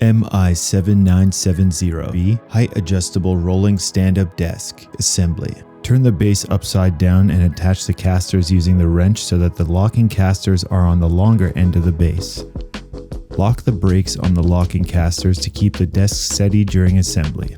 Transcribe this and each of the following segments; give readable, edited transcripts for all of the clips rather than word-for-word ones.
MI-7970B Height Adjustable Rolling Stand-Up Desk Assembly. Turn the base upside down and attach the casters using the wrench so that the locking casters are on the longer end of the base. Lock the brakes on the locking casters to keep the desk steady during assembly.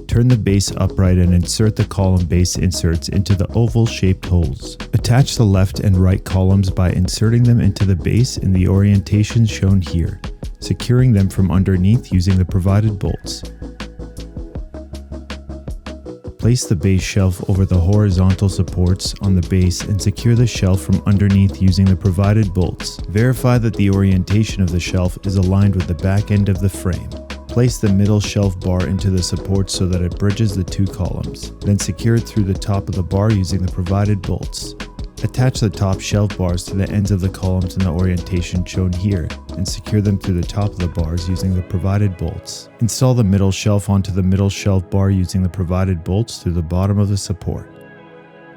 Turn the base upright and insert the column base inserts into the oval-shaped holes. Attach the left and right columns by inserting them into the base in the orientation shown here, securing them from underneath using the provided bolts. Place the base shelf over the horizontal supports on the base and secure the shelf from underneath using the provided bolts. Verify that the orientation of the shelf is aligned with the back end of the frame. Place the middle shelf bar into the support so that it bridges the two columns. Then secure it through the top of the bar using the provided bolts. Attach the top shelf bars to the ends of the columns in the orientation shown here and secure them through the top of the bars using the provided bolts. Install the middle shelf onto the middle shelf bar using the provided bolts through the bottom of the support.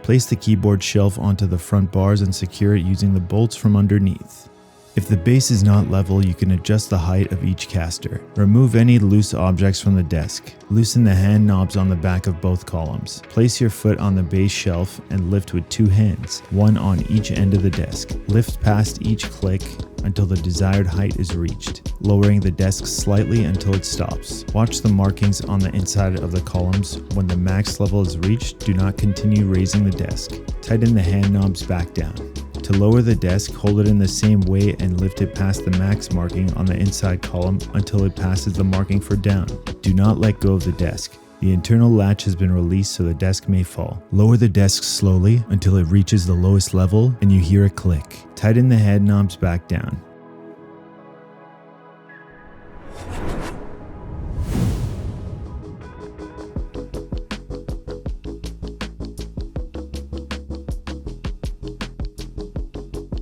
Place the keyboard shelf onto the front bars and secure it using the bolts from underneath. If the base is not level, you can adjust the height of each caster. Remove any loose objects from the desk. Loosen the hand knobs on the back of both columns. Place your foot on the base shelf and lift with two hands, one on each end of the desk. Lift past each click until the desired height is reached, lowering the desk slightly until it stops. Watch the markings on the inside of the columns. When the max level is reached, do not continue raising the desk. Tighten the hand knobs back down. To lower the desk, hold it in the same way and lift it past the max marking on the inside column until it passes the marking for down. Do not let go of the desk. The internal latch has been released so the desk may fall. Lower the desk slowly until it reaches the lowest level and you hear a click. Tighten the head knobs back down.